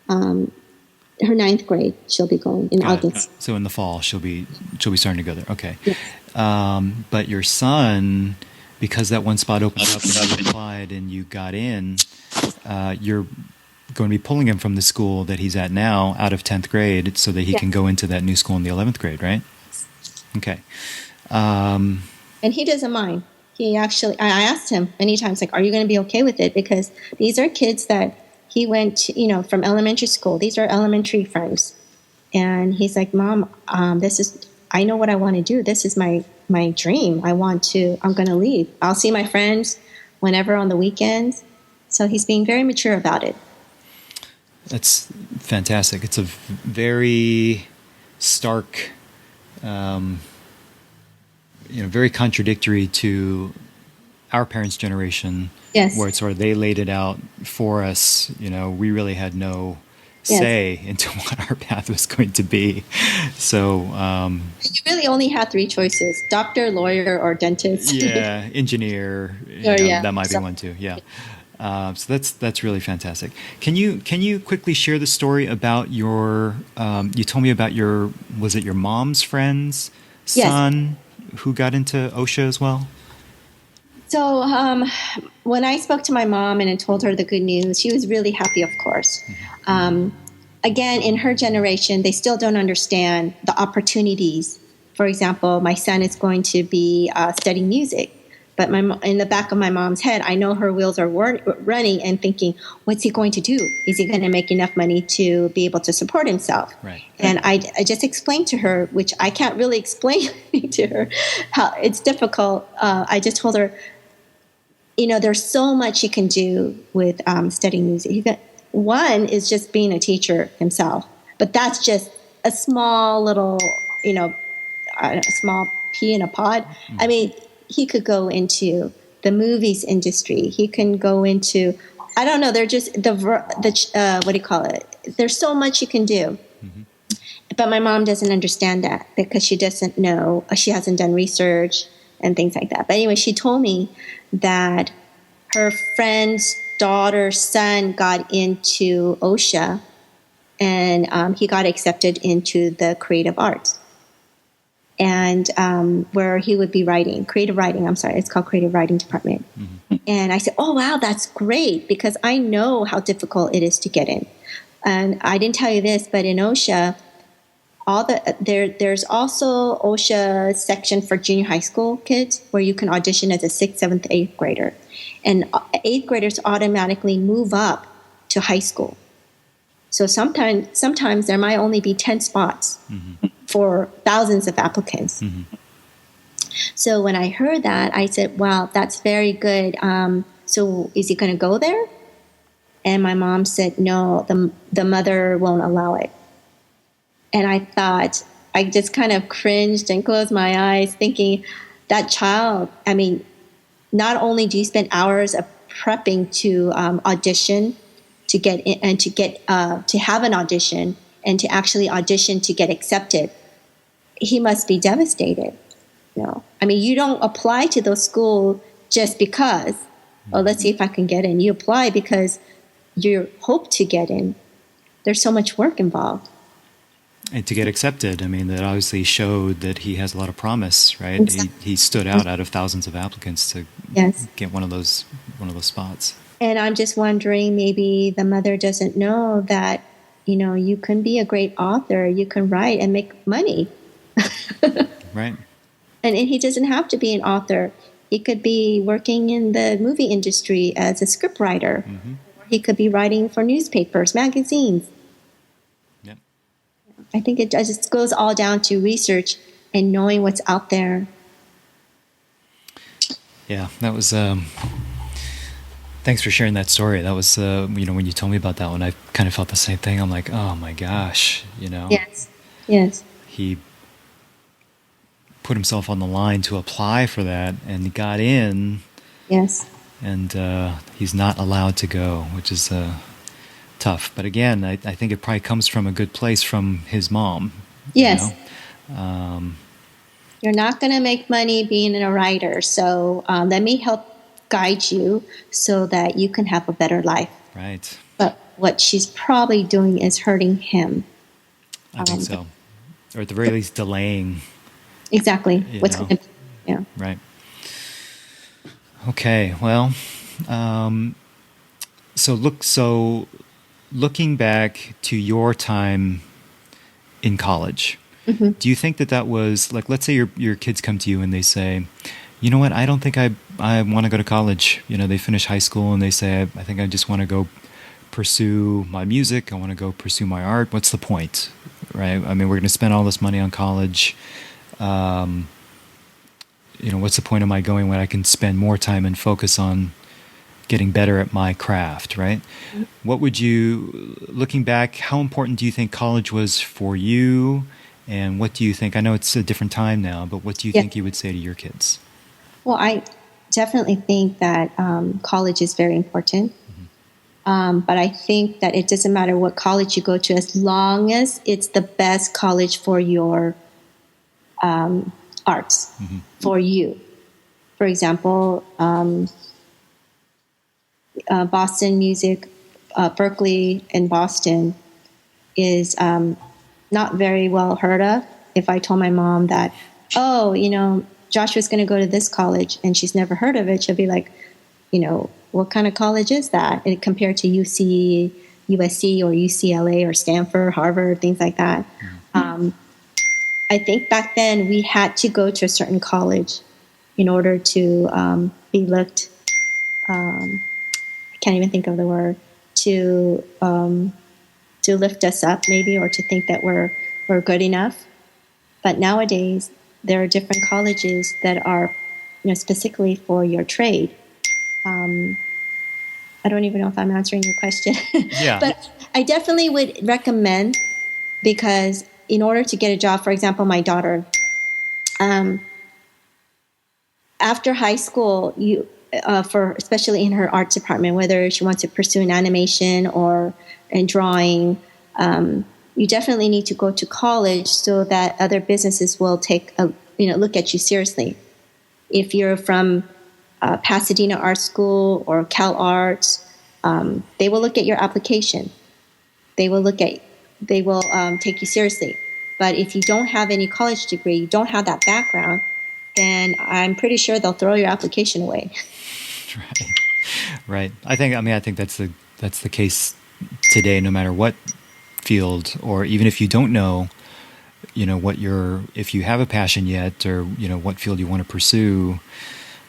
her 9th grade, she'll be going in August. So in the fall, she'll be starting to go there. Okay. Yeah. But your son, because that one spot opened up and you applied and you got in, you're going to be pulling him from the school that he's at now out of 10th grade so that he can go into that new school in the 11th grade, right? Okay. And he doesn't mind. He actually, I asked him many times, like, are you going to be okay with it? Because these are kids that he went to, from elementary school. These are elementary friends. And he's like, Mom, I know what I want to do. This is my dream. I'm going to leave. I'll see my friends whenever on the weekends. So he's being very mature about it. That's fantastic. It's a very stark, very contradictory to our parents' generation. Yes. Where it's sort of they laid it out for us. We really had no say into what our path was going to be. So you really only had 3 choices: doctor, lawyer, or dentist. Yeah, engineer. That might be one too. Yeah. So that's really fantastic. Can you quickly share the story about your? You told me about was it your mom's friend's son who got into OSHA as well? So when I spoke to my mom and I told her the good news, she was really happy, of course. Again, in her generation, they still don't understand the opportunities. For example, my son is going to be studying music. But in the back of my mom's head, I know her wheels are running and thinking, what's he going to do? Is he going to make enough money to be able to support himself? Right. And I just explained to her, which I can't really explain to her, how it's difficult. I just told her, there's so much you can do with studying music. One is just being a teacher himself. But that's just a small little, a small pea in a pod. Mm-hmm. I mean, he could go into the movies industry. He can go into, I don't know. They're just what do you call it? There's so much you can do. Mm-hmm. But my mom doesn't understand that because she doesn't know. She hasn't done research and things like that. But anyway, she told me that her friend's daughter's son got into OSHA and he got accepted into the creative arts. And where he would be creative writing, it's called creative writing department. Mm-hmm. And I said, oh, wow, that's great, because I know how difficult it is to get in. And I didn't tell you this, but in OSHA, there's also OSHA section for junior high school kids where you can audition as a 6th, 7th, 8th grader. And 8th graders automatically move up to high school. So sometimes there might only be 10 spots. Mm-hmm. For thousands of applicants. Mm-hmm. So when I heard that, I said, wow, that's very good. So is he going to go there? And my mom said, no, the mother won't allow it. And I thought, I just kind of cringed and closed my eyes thinking, that child, I mean, not only do you spend hours of prepping to audition, to get in, and to have an audition, and to actually audition to get accepted, he must be devastated. I mean, you don't apply to those schools just because, let's see if I can get in. You apply because you hope to get in. There's so much work involved. And to get accepted, I mean, that obviously showed that he has a lot of promise, right? Exactly. He stood out of thousands of applicants to get one of those spots. And I'm just wondering, maybe the mother doesn't know that, you can be a great author, you can write and make money. Right. And he doesn't have to be an author. He could be working in the movie industry as a scriptwriter. Mm-hmm. He could be writing for newspapers, magazines. Yep. I think it just goes all down to research and knowing what's out there. Yeah, that was. Thanks for sharing that story. That was, when you told me about that one, I kind of felt the same thing. I'm like, oh my gosh, Yes. He put himself on the line to apply for that, and he got in. Yes. And he's not allowed to go, which is tough. But again, I think it probably comes from a good place from his mom. Yes. You're not going to make money being a writer, so let me help guide you so that you can have a better life. Right. But what she's probably doing is hurting him. I think so. Or at the very least, delaying. Exactly. What's going to be. Yeah. Right. Okay. Well, so looking back to your time in college, Mm-hmm. do you think that was like, let's say your kids come to you and they say, you know what, I don't think I want to go to college. They finish high school and they say, I think I just want to go pursue my music. I want to go pursue my art. What's the point? Right. I mean, we're going to spend all this money on college. What's the point of my going when I can spend more time and focus on getting better at my craft, right? Mm-hmm. What would you, looking back, how important do you think college was for you? And what do you think, I know it's a different time now, but what do you think you would say to your kids? Well, I definitely think that college is very important. Mm-hmm. But I think that it doesn't matter what college you go to, as long as it's the best college for your arts, mm-hmm. for you. For example, Boston Music, Berkeley in Boston is not very well heard of. If I told my mom that, Joshua's going to go to this college and she's never heard of it, she'll be like, what kind of college is that? And compared to USC or UCLA or Stanford, Harvard, things like that. Mm-hmm. I think back then we had to go to a certain college in order to be looked, I can't even think of the word, to lift us up maybe, or to think that we're good enough. But nowadays there are different colleges that are specifically for your trade. I don't even know if I'm answering your question. Yeah. But I definitely would recommend, because in order to get a job, for example, my daughter, after high school, especially in her art department, whether she wants to pursue in animation or in drawing, you definitely need to go to college so that other businesses will take a look at you seriously. If you're from Pasadena Art School or Cal Arts, they will look at your application. They will take you seriously. But if you don't have any college degree, you don't have that background, then I'm pretty sure they'll throw your application away. Right. I think that's the case today, no matter what field, or even if you don't know, if you have a passion yet, or what field you want to pursue.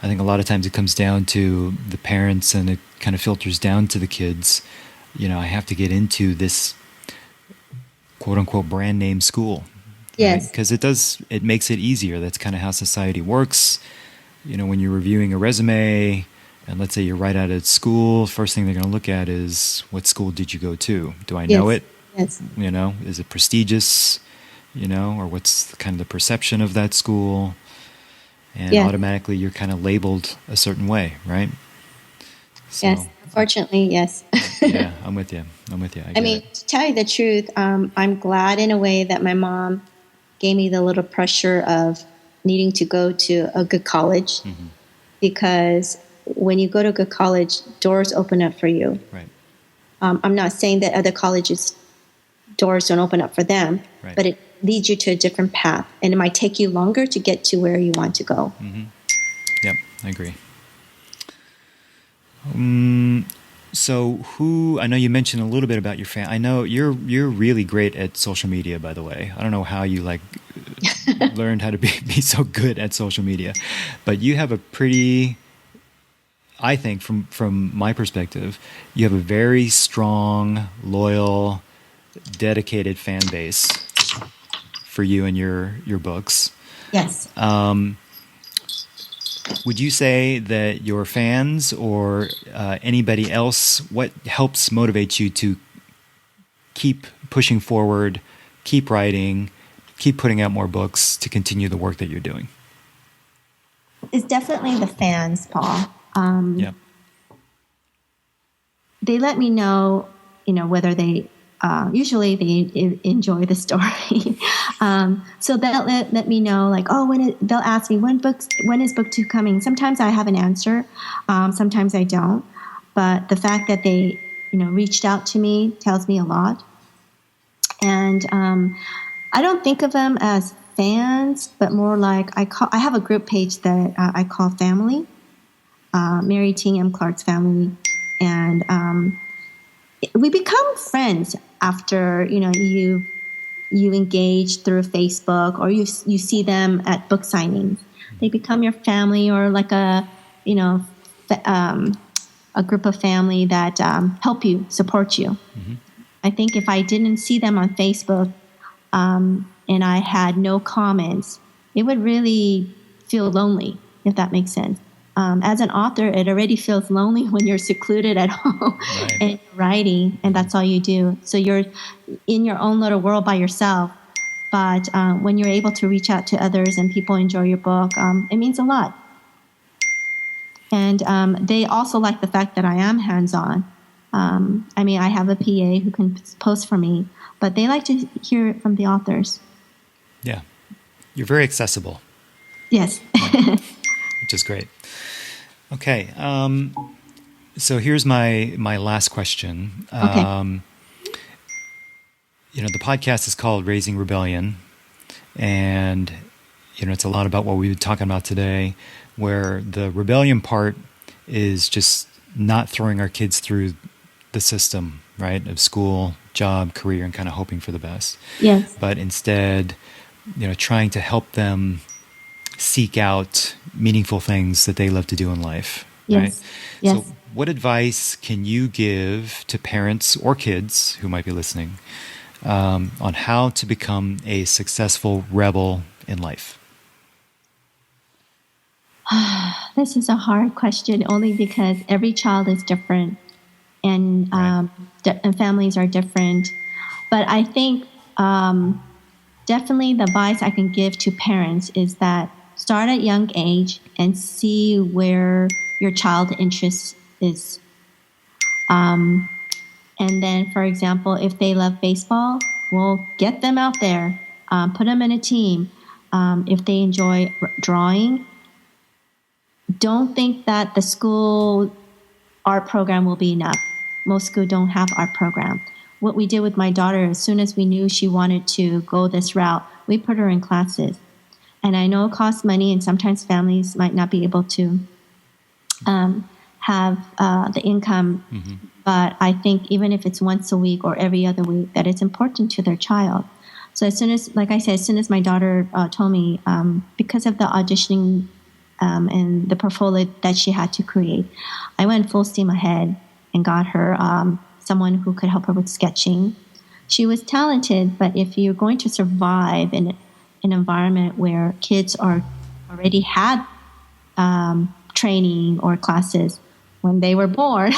I think a lot of times it comes down to the parents, and it kind of filters down to the kids. I have to get into this quote unquote brand name school. Yes. Because it makes it easier. That's kind of how society works. When you're reviewing a resume, and let's say you're right out of school, first thing they're going to look at is, what school did you go to? Do I know it? Yes. Is it prestigious? Or what's kind of the perception of that school? And automatically you're kind of labeled a certain way, right? So, yes, unfortunately, yes. Yeah, I'm with you. I mean, to tell you the truth, I'm glad in a way that my mom gave me the little pressure of needing to go to a good college, mm-hmm. because when you go to a good college, doors open up for you. Right. I'm not saying that other colleges' doors don't open up for them, right. But it leads you to a different path, and it might take you longer to get to where you want to go. Mm-hmm. Yep, I agree. So I know you mentioned a little bit about your fan. I know you're really great at social media, by the way. I don't know how you learned how to be so good at social media, but you have a pretty, I think from my perspective, you have a very strong, loyal, dedicated fan base. for you and your books. Yes. Would you say that your fans or anybody else, what helps motivate you to keep pushing forward, keep writing, keep putting out more books to continue the work that you're doing? It's definitely the fans, Paul. Yeah. They let me know, whether they usually they enjoy the story. So they'll let me know, like, they'll ask me when is book 2 coming. Sometimes I have an answer, sometimes I don't. But the fact that they reached out to me tells me a lot. And I don't think of them as fans, but more like I have a group page that I call family, Mary Ting M. Clark's family, and we become friends after you engage through Facebook, or you see them at book signings. They become your family, or like a group of family that help you, support you. Mm-hmm. I think if I didn't see them on Facebook and I had no comments, it would really feel lonely, if that makes sense. As an author, it already feels lonely when you're secluded at home and writing, and that's all you do. So you're in your own little world by yourself. But when you're able to reach out to others and people enjoy your book, it means a lot. And they also like the fact that I am hands-on. I have a PA who can post for me, but they like to hear it from the authors. Yeah. You're very accessible. Yes. Which is great. Okay. So here's my last question. Okay. The podcast is called Raising Rebellion, and it's a lot about what we've been talking about today, where the rebellion part is just not throwing our kids through the system, right, of school, job, career, and kind of hoping for the best. Yes. But instead, trying to help them seek out meaningful things that they love to do in life. Yes. Right? Yes. So what advice can you give to parents or kids who might be listening on how to become a successful rebel in life? This is a hard question, only because every child is different, and and families are different. But I think definitely the advice I can give to parents is that start at young age and see where your child interest is. And then, for example, if they love baseball, well, get them out there, put them in a team. If they enjoy drawing, don't think that the school art program will be enough. Most schools don't have art program. What we did with my daughter, as soon as we knew she wanted to go this route, we put her in classes. And I know it costs money, and sometimes families might not be able to have the income. Mm-hmm. But I think even if it's once a week or every other week, that it's important to their child. So as soon as my daughter told me, because of the auditioning and the portfolio that she had to create, I went full steam ahead and got her someone who could help her with sketching. She was talented, but if you're going to survive in an environment where kids are already had training or classes when they were born,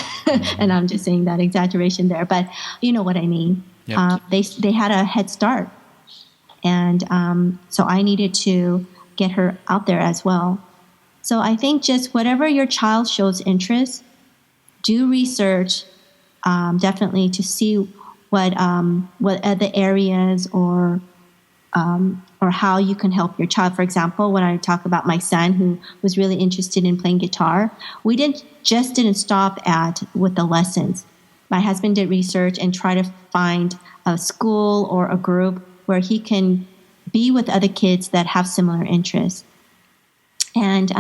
and I'm just saying that exaggeration there, but you know what I mean. Yep. They had a head start, and so I needed to get her out there as well. So I think just whatever your child shows interest, do research definitely to see what other areas or how you can help your child. For example, when I talk about my son who was really interested in playing guitar, we didn't stop with the lessons. My husband did research and try to find a school or a group where he can be with other kids that have similar interests. And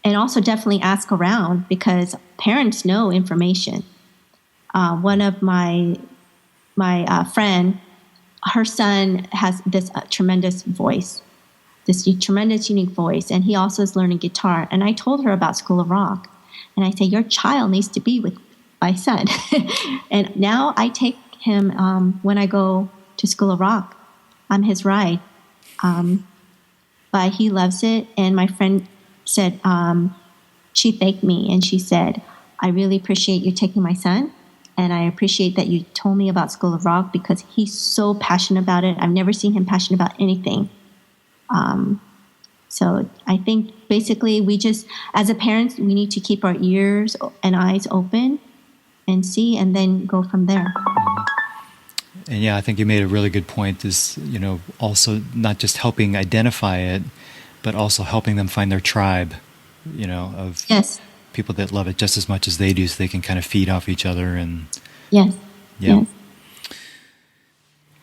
also definitely ask around, because parents know information. One of my friend, her son has this tremendous voice, this tremendous unique voice, and he also is learning guitar. And I told her about School of Rock, and I say, your child needs to be with my son. And now I take him when I go to School of Rock. I'm his ride. But he loves it. And my friend said, she thanked me and she said, I really appreciate you taking my son. And I appreciate that you told me about School of Rock because he's so passionate about it. I've never seen him passionate about anything. So I think basically we just, as a parent, we need to keep our ears and eyes open and see, and then go from there. And yeah, I think you made a really good point is, also not just helping identify it, but also helping them find their tribe, of yes. people that love it just as much as they do so they can kind of feed off each other. And yes. Yeah. Yes.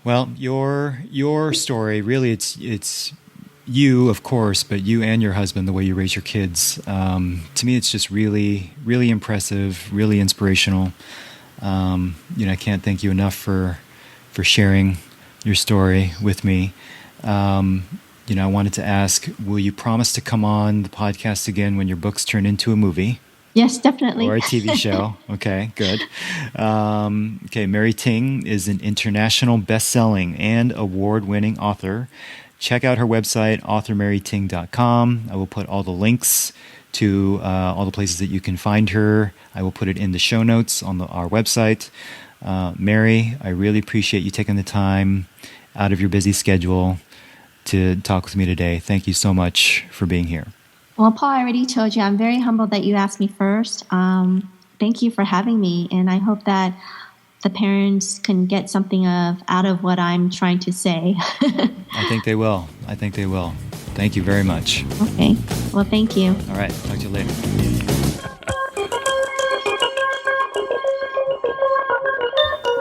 Well, your story, really, it's you, of course, but you and your husband, the way you raise your kids. To me, it's just really, really impressive, really inspirational. I can't thank you enough for sharing your story with me. I wanted to ask, will you promise to come on the podcast again when your books turn into a movie? Yes, definitely. Or a TV show. Okay, good. Okay, Mary Ting is an international best-selling and award-winning author. Check out her website, authormaryting.com. I will put all the links to all the places that you can find her. I will put it in the show notes on our website. Mary, I really appreciate you taking the time out of your busy schedule to talk with me today. Thank you so much for being here. Well, Paul, I already told you, I'm very humbled that you asked me first. Thank you for having me, and I hope that the parents can get something out of what I'm trying to say. I think they will. Thank you very much. Okay. Well, thank you. All right. Talk to you later.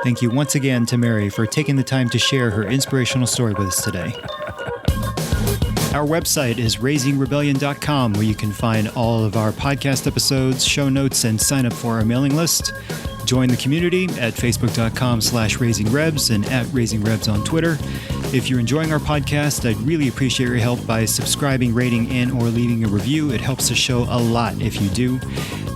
Thank you once again to Mary for taking the time to share her inspirational story with us today. Our website is raisingrebellion.com, where you can find all of our podcast episodes, show notes, and sign up for our mailing list. Join the community at facebook.com/raisingrebs and at raisingrebs on Twitter. If you're enjoying our podcast, I'd really appreciate your help by subscribing, rating, and or leaving a review. It helps the show a lot if you do.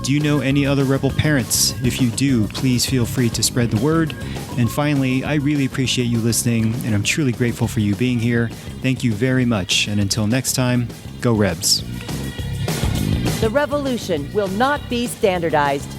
Do you know any other Rebel parents? If you do, please feel free to spread the word. And finally, I really appreciate you listening, and I'm truly grateful for you being here. Thank you very much. And until next time, go Rebs. The revolution will not be standardized.